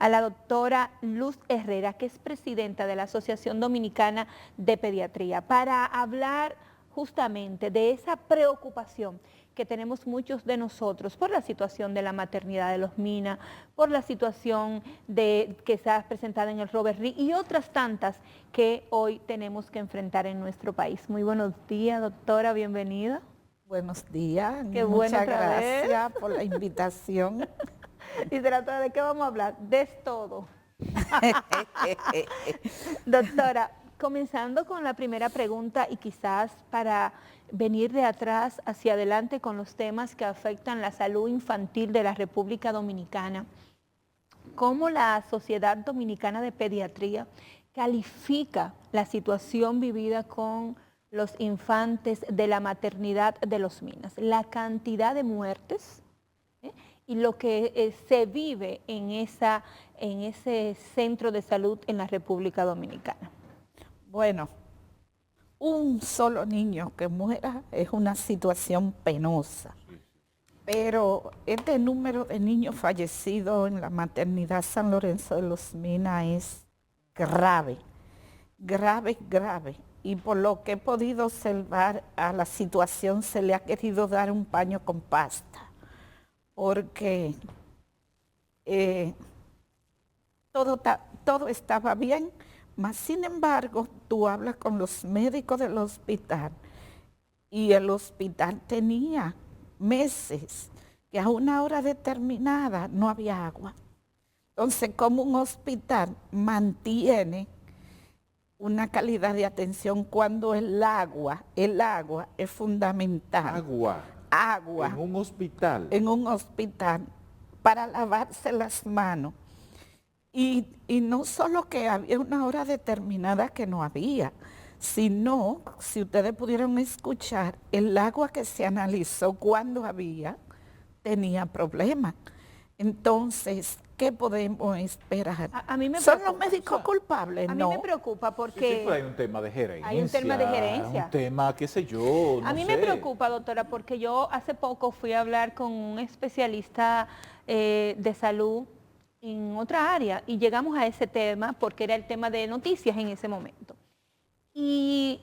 a la doctora Luz Herrera, que es presidenta de la Asociación Dominicana de Pediatría, para hablar justamente de esa preocupación que tenemos muchos de nosotros por la situación de la maternidad de los Mina, por la situación que está presentada en el Robert Reed y otras tantas que hoy tenemos que enfrentar en nuestro país. Muy buenos días, doctora, bienvenida. Buenos días, Qué bueno, muchas otra vez. gracias por la invitación. Y doctora, ¿de qué vamos a hablar? De todo. Doctora, comenzando con la primera pregunta y quizás para venir de atrás hacia adelante con los temas que afectan la salud infantil de la República Dominicana, ¿cómo la Sociedad Dominicana de Pediatría califica la situación vivida con los infantes de la maternidad de los Minas? La cantidad de muertes y lo que se vive en ese centro de salud en la República Dominicana. Bueno, un solo niño que muera es una situación penosa, pero este número de niños fallecidos en la maternidad San Lorenzo de los Minas es grave, grave, grave. Y por lo que he podido observar, a la situación se le ha querido dar un paño con pasta, porque todo estaba bien, mas sin embargo tú hablas con los médicos del hospital y el hospital tenía meses que a una hora determinada no había agua. Entonces, ¿cómo un hospital mantiene una calidad de atención cuando el agua es fundamental? Agua. En un hospital. En un hospital para lavarse las manos. Y no solo que había una hora determinada que no había, sino, si ustedes pudieron escuchar, el agua que se analizó cuando había, tenía problemas. Entonces, ¿qué podemos esperar? A mí me ¿Son preocupa, los médicos culpables? A mí me preocupa porque... Sí, pero hay un tema de gerencia. Hay un tema de gerencia. Un tema, qué sé yo, no A mí me preocupa, doctora, porque yo hace poco fui a hablar con un especialista de salud en otra área y llegamos a ese tema porque era el tema de noticias en ese momento. Y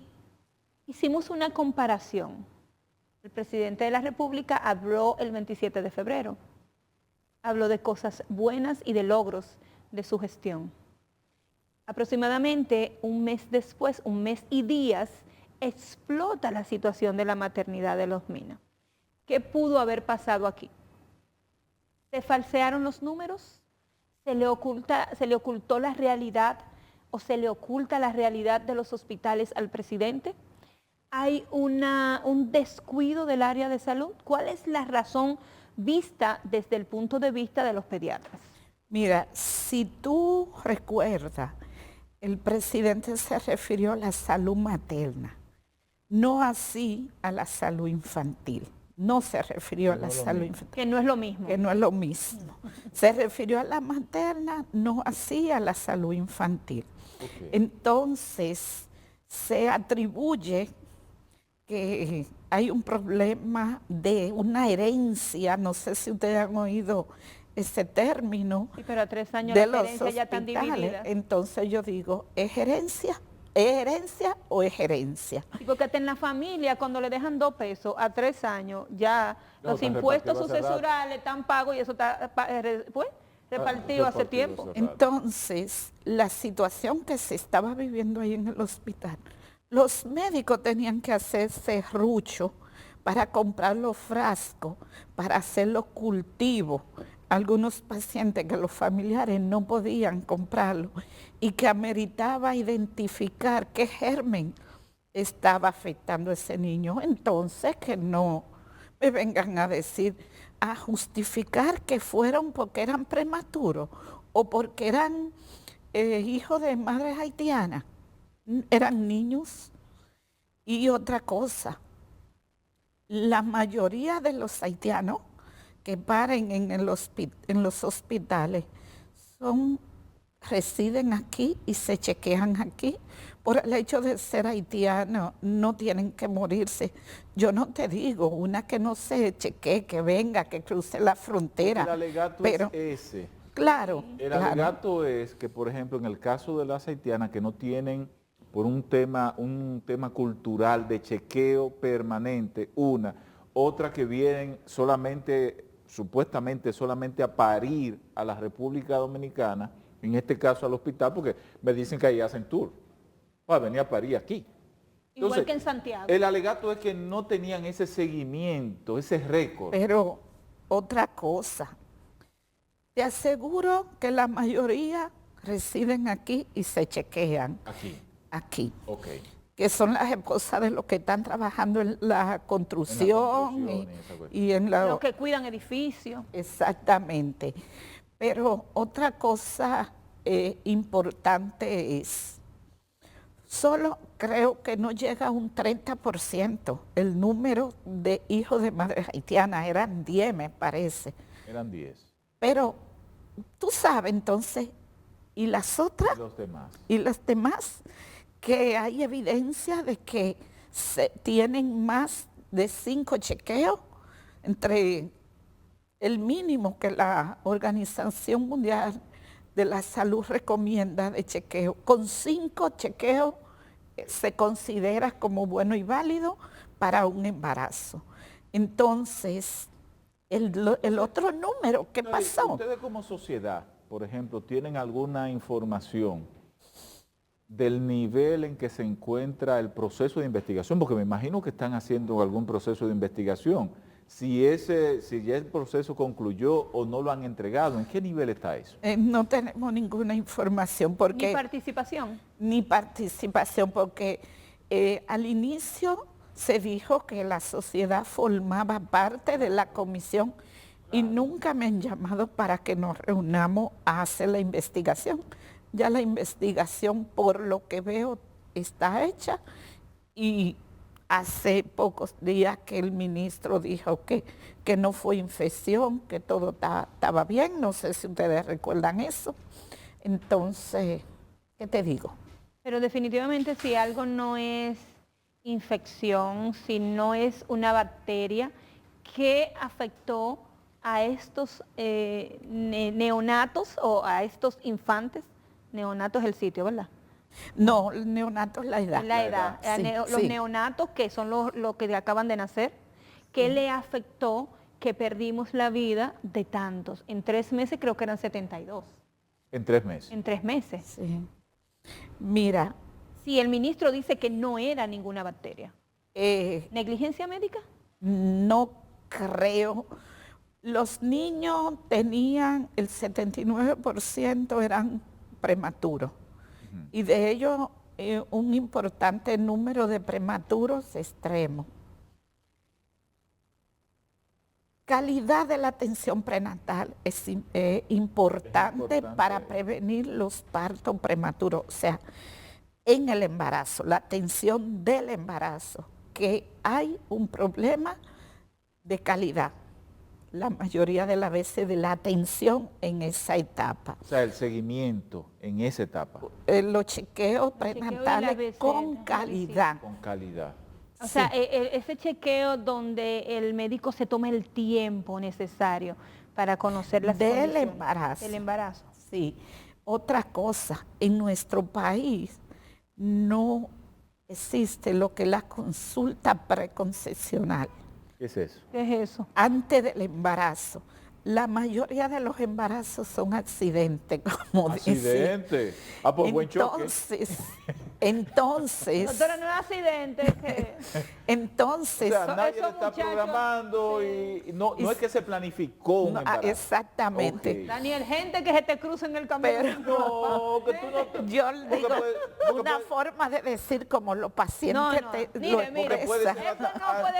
hicimos una comparación. El presidente de la República habló el 27 de febrero. Habló de cosas buenas y de logros de su gestión. Aproximadamente un mes después, un mes y días, explota la situación de la maternidad de los Mina. ¿Qué pudo haber pasado aquí? ¿Se falsearon los números? ¿Se le ocultó la realidad o se le oculta la realidad de los hospitales al presidente? ¿Hay un descuido del área de salud? ¿Cuál es la razón vista desde el punto de vista de los pediatras? Mira, si tú recuerdas, el presidente se refirió a la salud materna, no así a la salud infantil. No se refirió a la salud infantil. Que no es lo mismo. Que no es lo mismo. Se refirió a la materna, no así a la salud infantil. Okay. Entonces, se atribuye que hay un problema de una herencia, no sé si ustedes han oído ese término, sí, pero a 3 años de las los herencias ya están divididas. Entonces yo digo, ¿es herencia? ¿Es herencia o es gerencia? Sí, porque hasta en la familia, cuando le dejan 2 pesos a 3 años, ya los impuestos sucesorales están pagos y eso está repartido hace tiempo. Entonces, la situación que se estaba viviendo ahí en el hospital, los médicos tenían que hacerse rucho para comprar los frascos, para hacer los cultivos. Algunos pacientes que los familiares no podían comprarlo y que ameritaba identificar qué germen estaba afectando a ese niño. Entonces, que no me vengan a decir, a justificar que fueron porque eran prematuros o porque eran hijos de madres haitianas. Eran niños. Y otra cosa, la mayoría de los haitianos que paren en los hospitales residen aquí y se chequean aquí. Por el hecho de ser haitiano, no tienen que morirse. Yo no te digo, una que no se chequee, que venga, que cruce la frontera. El alegato pero, es ese. Claro, El claro. alegato es que, por ejemplo, en el caso de las haitianas que no tienen por un tema cultural de chequeo permanente, otra que vienen solamente, supuestamente solamente a parir a la República Dominicana, en este caso al hospital, porque me dicen que ahí hacen tour, para venir a parir aquí. Igual que en Santiago. El alegato es que no tenían ese seguimiento, ese récord. Pero otra cosa, te aseguro que la mayoría residen aquí y se chequean aquí, Ok. que son las esposas de los que están trabajando en la construcción, y en la... Los que cuidan edificios. Exactamente. Pero otra cosa importante es, solo creo que no llega a un 30% el número de hijos de madres haitianas, eran 10 me parece. Eran 10. Pero tú sabes entonces, ¿y las otras? Los demás. Y las demás, que hay evidencia de que tienen más de 5 chequeos entre el mínimo que la Organización Mundial de la Salud recomienda de chequeo. Con 5 chequeos se considera como bueno y válido para un embarazo. Entonces, el otro número, ¿qué pasó? Ustedes como sociedad, por ejemplo, ¿tienen alguna información del nivel en que se encuentra el proceso de investigación? Porque me imagino que están haciendo algún proceso de investigación. Si ya el proceso concluyó o no lo han entregado, ¿en qué nivel está eso? No tenemos ninguna información porque... Ni participación. Ni participación, porque al inicio se dijo que la sociedad formaba parte de la comisión y nunca me han llamado para que nos reunamos a hacer la investigación. Ya la investigación, por lo que veo, está hecha y hace pocos días que el ministro dijo que no fue infección, que todo estaba bien. No sé si ustedes recuerdan eso. Entonces, ¿qué te digo? Pero definitivamente si algo no es infección, si no es una bacteria que afectó a estos neonatos o a estos infantes, neonatos es el sitio, ¿verdad? No, el neonato es la edad. La edad. Sí, Los sí. neonatos, que son los que acaban de nacer, ¿qué le afectó que perdimos la vida de tantos? En 3 meses creo que eran 72. En 3 meses. En 3 meses. Sí. Mira, Si el ministro dice que no era ninguna bacteria. ¿Negligencia médica? no creo. Los niños tenían, el 79% eran prematuros. Y de ellos un importante número de prematuros extremos. Calidad de la atención prenatal es importante para prevenir los partos prematuros, o sea, en el embarazo, la atención del embarazo, que hay un problema de calidad, la mayoría de las veces de la atención en esa etapa. O sea, el seguimiento en esa etapa. Los chequeos prenatales BCG, con sí. calidad. Con calidad. O sea, ese chequeo donde el médico se toma el tiempo necesario para conocer las Del condiciones embarazo. del embarazo. Sí. Otra cosa, en nuestro país no existe lo que es la consulta preconcepcional. ¿Qué es eso? ¿Qué es eso? Antes del embarazo. La mayoría de los embarazos son accidentes, como decía. Accidente. Ah, pues buen choque. Entonces, Doctora, no es accidente. entonces, O sea, nadie esos le está muchachos, programando sí. y no es que se planificó un embarazo. exactamente. Ok. Daniel, gente que se te cruza en el camino. Pero- No, que tú no te- Yo le digo, porque una puede- forma de decir como los pacientes No, no. lo Mire, puede expresan.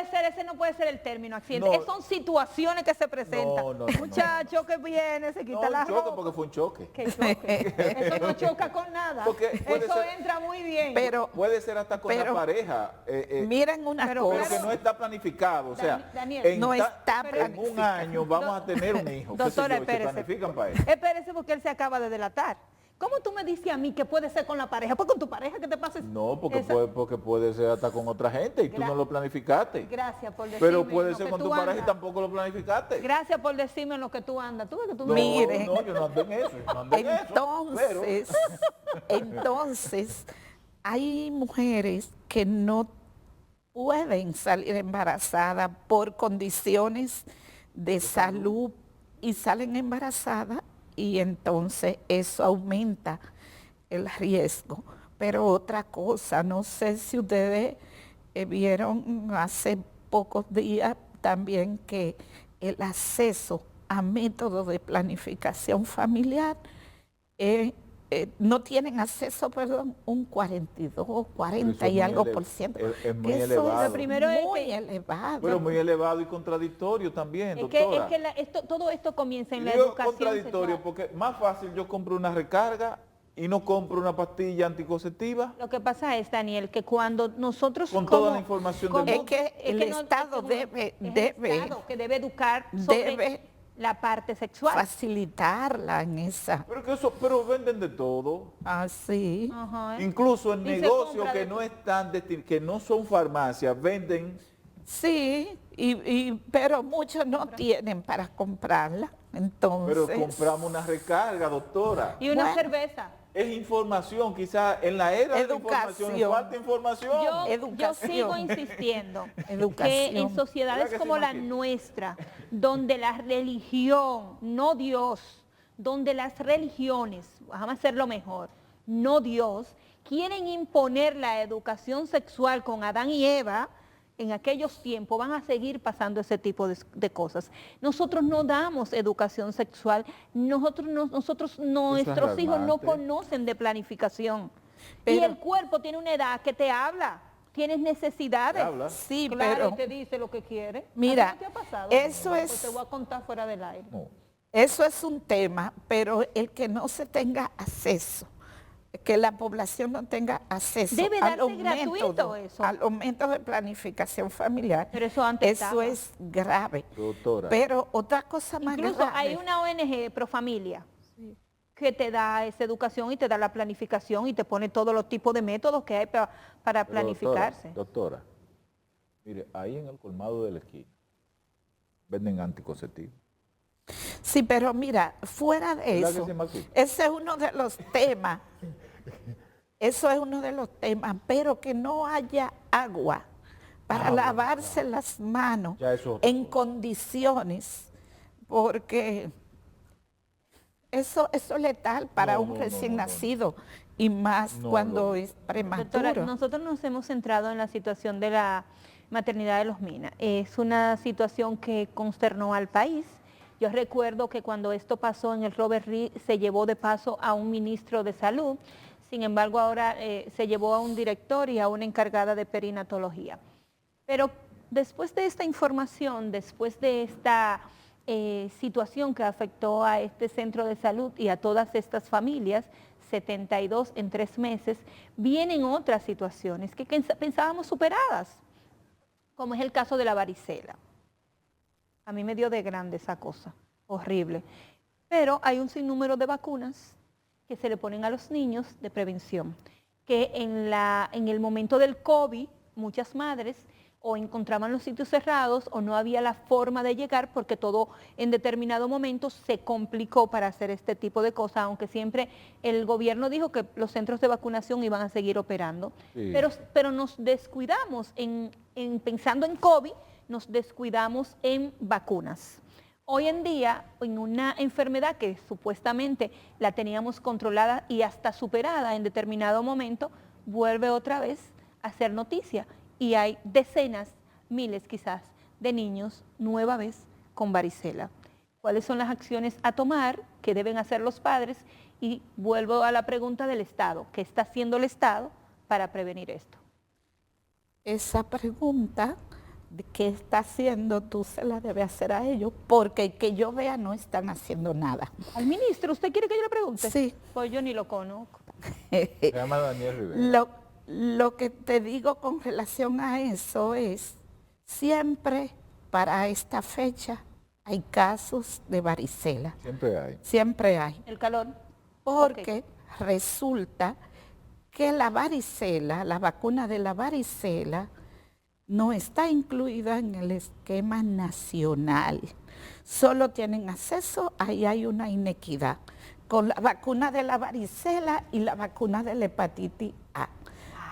ser ese no puede ser el término accidente. No. Esas son situaciones que se presentan. No. Muchacho que viene, se quita No, la un choque ropa. porque fue un choque. Que choque. Eso no choca con nada. Porque puede Eso ser- entra muy bien. Pero Puede ser hasta con la pareja. miren una pero Pero cosa. que no está planificado. O sea, Daniel, no está en un año vamos a tener un hijo. ¿Qué sé Doctora, yo? Y se espérese. planifican para eso. Espérese porque él se acaba de delatar. ¿Cómo tú me dices a mí que puede ser con la pareja? Pues con tu pareja que te pases. No, esa- porque puede ser hasta con otra gente y tú no lo planificaste. Gracias por decirme. Pero puede en lo ser que con tú tu pareja y andas. tampoco lo planificaste. Gracias por decirme en lo que tú andas. Tú ves que tú No, me... Miren. no, yo no ando en eso. No ando en eso, pero- Entonces, hay mujeres que no pueden salir embarazadas por condiciones de salud y salen embarazadas y entonces eso aumenta el riesgo. Pero otra cosa, no sé si ustedes vieron hace pocos días también que el acceso a métodos de planificación familiar no tienen acceso, perdón, un 42, 40 y algo por ciento. Es muy Eso elevado. Lo primero es muy que- elevado. Pero muy elevado y contradictorio también, Es que doctora. todo esto comienza en Y la digo educación contradictorio sexual. porque más fácil yo compro una recarga y no compro una pastilla anticonceptiva. Lo que pasa es, Daniel, que cuando nosotros Con toda la información del Es mundo. que el Estado es el Estado que debe educar sobre debe la parte sexual. facilitarla en esa. Pero venden de todo. Así. Ajá, ¿eh? Incluso en Y se negocios compra que de no todo. están que no son farmacias, venden. Sí, pero muchos no tienen para comprarla. Entonces, Pero compramos una recarga, doctora. Y una Bueno. cerveza. Es información, quizás en la era de la información Educación. falta información. Yo Educación. sigo insistiendo que Educación. en sociedades ¿Verdad que como sí, la Maqui? nuestra, donde la religión, no Dios, donde las religiones, vamos a hacerlo mejor, no Dios, quieren imponer la educación sexual con Adán y Eva, en aquellos tiempos van a seguir pasando ese tipo de cosas. Nosotros no damos educación sexual, nuestros hijos no alarmante. conocen de planificación. Y Pero- el cuerpo tiene una edad que te habla, tienes necesidades. Te habla. sí, Claro, pero y te dice lo que quiere. Mira, ¿A ti no te ha pasado? eso Pues es- te voy a contar fuera del aire. No. eso es un tema, pero el que no se tenga acceso, que la población no tenga acceso Debe a darse los gratuito métodos, eso. a los métodos de planificación familiar, Pero eso antes eso estaba. es grave. Doctora. Pero otra cosa más Incluso grave. hay una ONG, Profamilia, que te da esa educación y te da la planificación y te pone todos los tipos de métodos que hay para Pero, planificarse. Doctora, mire, ahí en el colmado de la esquina venden anticonceptivos. Sí, pero mira, fuera de ¿Verdad que eso, sí, Maqui? ese es uno de los temas, eso es uno de los temas, pero que no haya agua para lavarse las manos Ya eso es otra en condiciones, porque eso es letal para No, un no, recién no, no. nacido y más No, cuando no. es prematuro. Doctora, nosotros nos hemos centrado en la situación de la maternidad de los Minas. Es una situación que consternó al país. Yo recuerdo que cuando esto pasó en el Robert Reed se llevó de paso a un ministro de salud, sin embargo ahora se llevó a un director y a una encargada de perinatología. Pero después de esta información, después de esta situación que afectó a este centro de salud y a todas estas familias, 72 en 3 meses, vienen otras situaciones que pensábamos superadas, como es el caso de la varicela. A mí me dio de grande esa cosa, horrible. Pero hay un sinnúmero de vacunas que se le ponen a los niños de prevención, que en el momento del COVID, muchas madres o encontraban los sitios cerrados o no había la forma de llegar porque todo en determinado momento se complicó para hacer este tipo de cosas, aunque siempre el gobierno dijo que los centros de vacunación iban a seguir operando. Sí. Pero nos descuidamos pensando en COVID, nos descuidamos en vacunas. Hoy en día, en una enfermedad que supuestamente la teníamos controlada y hasta superada en determinado momento, vuelve otra vez a ser noticia. Y hay decenas, miles quizás, de niños nueva vez con varicela. ¿Cuáles son las acciones a tomar que deben hacer los padres? Y vuelvo a la pregunta del Estado. ¿Qué está haciendo el Estado para prevenir esto? Esa pregunta de qué está haciendo tú se la debes hacer a ellos, porque que yo vea no están haciendo nada. Al ministro, ¿usted quiere que yo le pregunte? Sí. Pues yo ni lo conozco. Se llama Daniel Rivera. Lo que te digo con relación a eso es, siempre para esta fecha hay casos de varicela, Siempre hay. siempre hay, El calor. porque resulta que la varicela, la vacuna de la varicela, no está incluida en el esquema nacional. Solo tienen acceso, ahí hay una inequidad, con la vacuna de la varicela y la vacuna de la hepatitis A.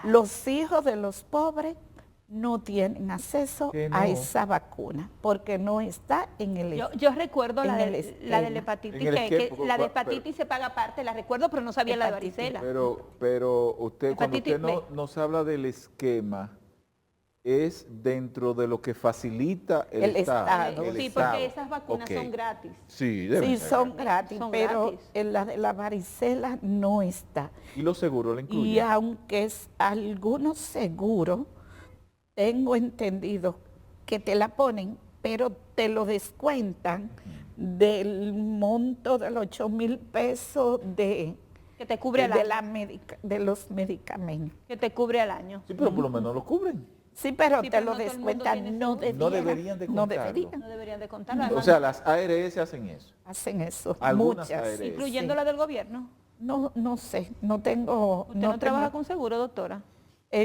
Los hijos de los pobres no tienen acceso a esa vacuna porque no está en el Yo recuerdo la de la En hepatitis, el que esquema, la de hepatitis se paga aparte, la recuerdo, pero no sabía la de varicela. Pero usted, cuando Hepatitis usted B. nos habla del esquema, es dentro de lo que facilita el Estado. El Sí, Estado. porque esas vacunas Ok. son gratis. Sí, deben Sí, ser. son gratis, Son pero gratis. en la de la varicela no está. ¿Y los seguros la incluyen? Y aunque es algunos seguros, tengo entendido que te la ponen, pero te lo descuentan del monto de los 8,000 pesos Que te cubre al año. de los medicamentos. Que te cubre al año. Sí, pero por lo menos lo cubren. Sí, pero Sí, te pero lo no todo el mundo descuentan, tiene no seguro. No deberían de no contarlo. deberían. No deberían de contarlo. O además, sea, las ARS hacen eso. Hacen eso, Algunas muchas. ARS. incluyendo la del gobierno. No sé, no tengo... ¿Usted no trabaja con seguro, doctora?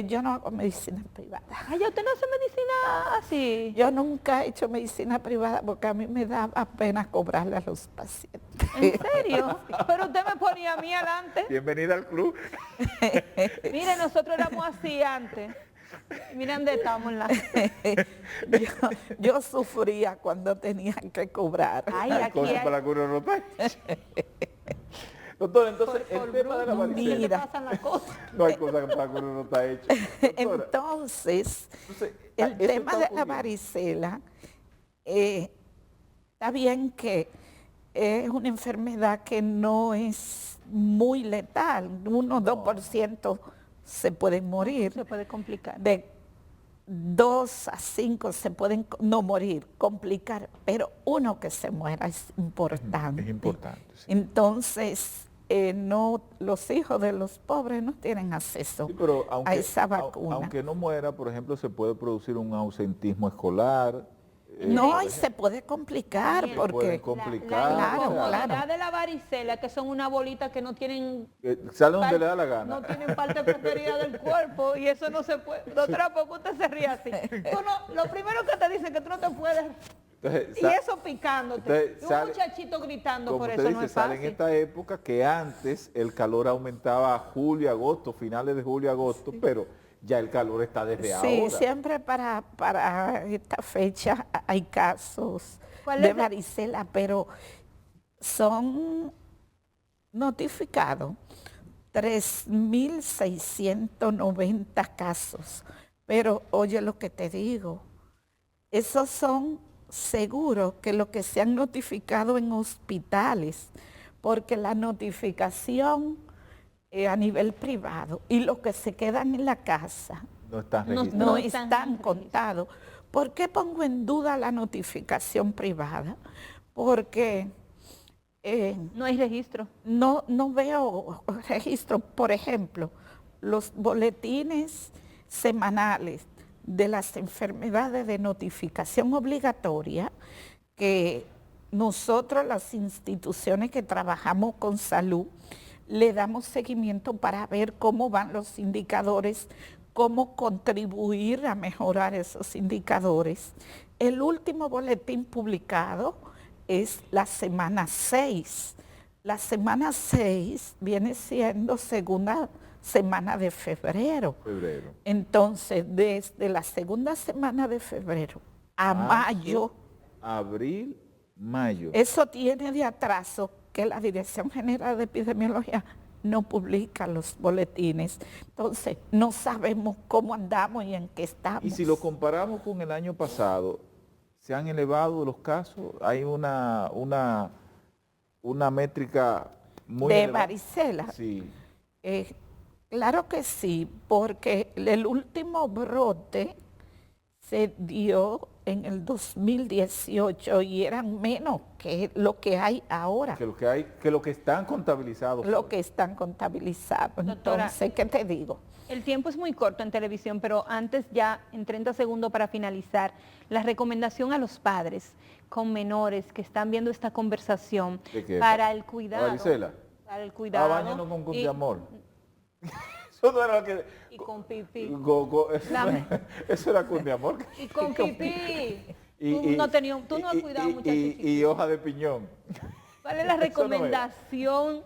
Yo no hago medicina privada. Ay, ya usted no hace medicina así. Yo nunca he hecho medicina privada porque a mí me da pena cobrarle a los pacientes. ¿En serio? Pero usted me ponía a mí adelante. Bienvenida al club. Mire, nosotros éramos así antes. Miren dónde estamos en la... yo sufría cuando tenían que cobrar. Ay, Hay aquí cosas hay... para que uno no pague. Doctor, entonces, el tema de la bruto, varicela, ¿qué te pasan las cosas? no hay cosa para que uno no está hecho. Doctora, Entonces, el eso tema está de la ocurriendo. varicela, está bien que es una enfermedad que no es muy letal, 1 o 2% se pueden morir. Se puede complicar. De 2 a 5 se pueden no morir, complicar, pero uno que se muera es importante. Es importante, sí. Entonces, no, los hijos de los pobres no tienen acceso Sí, pero a esa vacuna. aunque no muera, por ejemplo, se puede producir un ausentismo escolar. No, y se puede complicar Se pueden porque complicar. La Claro, incomodidad claro. de la varicela, que son una bolita que no tienen... Sale donde le da la gana. No tienen parte preferida del cuerpo y eso no se puede. Doctora, ¿por qué usted se ríe así? Tú no, lo primero que te dicen que tú no te puedes... Entonces, Y eso picándote. entonces Y un sale- muchachito gritando como por usted eso dice, no es sale en fácil. esta época que antes el calor aumentaba a julio, agosto, finales de julio, agosto, pero ya el calor está desde sí, ahora. siempre para esta fecha hay casos ¿Cuál de es la- varicela, pero son notificados 3,690 casos. Pero oye lo que te digo, esos son seguros que lo que se han notificado en hospitales, porque la notificación a nivel privado y los que se quedan en la casa No están No- registrados. no están están registrados. contados. ¿Por qué pongo en duda la notificación privada? Porque No hay registro. no veo registro. Por ejemplo, los boletines semanales de las enfermedades de notificación obligatoria que nosotros, las instituciones que trabajamos con salud, le damos seguimiento para ver cómo van los indicadores, cómo contribuir a mejorar esos indicadores. El último boletín publicado es la semana 6. La semana 6 viene siendo segunda semana de febrero. Febrero. Entonces, desde la segunda semana de febrero a mayo, Abril, mayo. eso tiene de atraso que la Dirección General de Epidemiología no publica los boletines. Entonces, no sabemos cómo andamos y en qué estamos. Y si lo comparamos con el año pasado, ¿se han elevado los casos? ¿Hay una métrica muy de elevada? varicela. Sí. Claro que sí, porque el último brote se dio en el 2018 y eran menos que lo que hay ahora, Que lo que están contabilizados. lo hoy. que están contabilizados. Doctora, Entonces, ¿qué te digo? El tiempo es muy corto en televisión, pero antes ya, en 30 segundos para finalizar, la recomendación a los padres con menores que están viendo esta conversación ¿De qué? para el cuidado. Varicela. Al cuidado. Báñenos con cundiamol. Eso no era lo que... Y con pipí. Eso era cundiamol. Y con pipí. Y, Tú no has cuidado mucho a tu chiquito. y hoja de piñón. ¿Cuál es la recomendación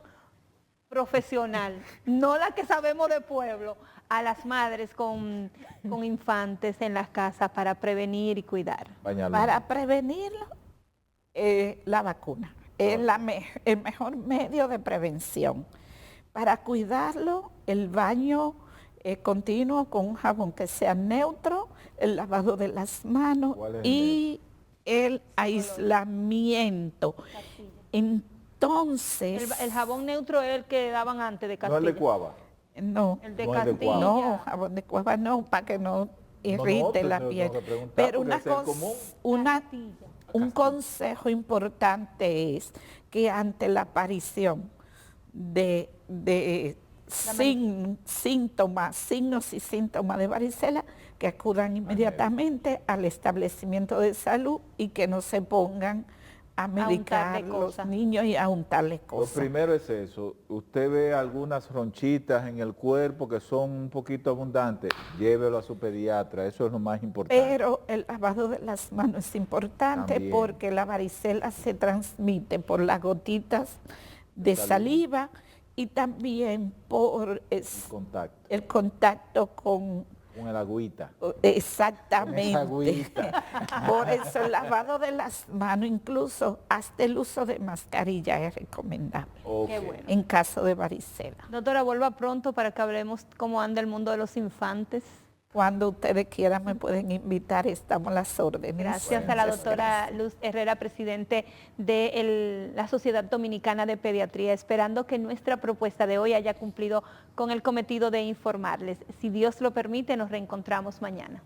profesional? No la que sabemos de pueblo, a las madres con infantes en las casas para prevenir y cuidar. Bañarlo. Para prevenirlo, la vacuna es el mejor medio de prevención. Para cuidarlo, el baño continuo con un jabón que sea neutro, el lavado de las manos y el aislamiento. Entonces... El jabón neutro es el que daban antes de Castilla. No el de Cuava. No, El de No es de Castilla. no, jabón de Cuava no, para que no irrite la piel. Pero una cosa, un consejo importante es que ante la aparición de signos y síntomas de varicela, que acudan inmediatamente al establecimiento de salud y que no se pongan a medicar a los niños y a untarles cosas. Lo primero es eso. Usted ve algunas ronchitas en el cuerpo que son un poquito abundantes, llévelo a su pediatra, eso es lo más importante. Pero el lavado de las manos es importante también, porque la varicela se transmite por las gotitas de saliva y también por el contacto con el agüita. Exactamente. Con agüita. Por eso el lavado de las manos, incluso hasta el uso de mascarilla es recomendable. Qué bueno. En caso de varicela. Doctora, vuelva pronto para que hablemos cómo anda el mundo de los infantes. Cuando ustedes quieran me pueden invitar, estamos a las órdenes. Gracias a la doctora Luz Herrera, presidente de la Sociedad Dominicana de Pediatría, esperando que nuestra propuesta de hoy haya cumplido con el cometido de informarles. Si Dios lo permite, nos reencontramos mañana.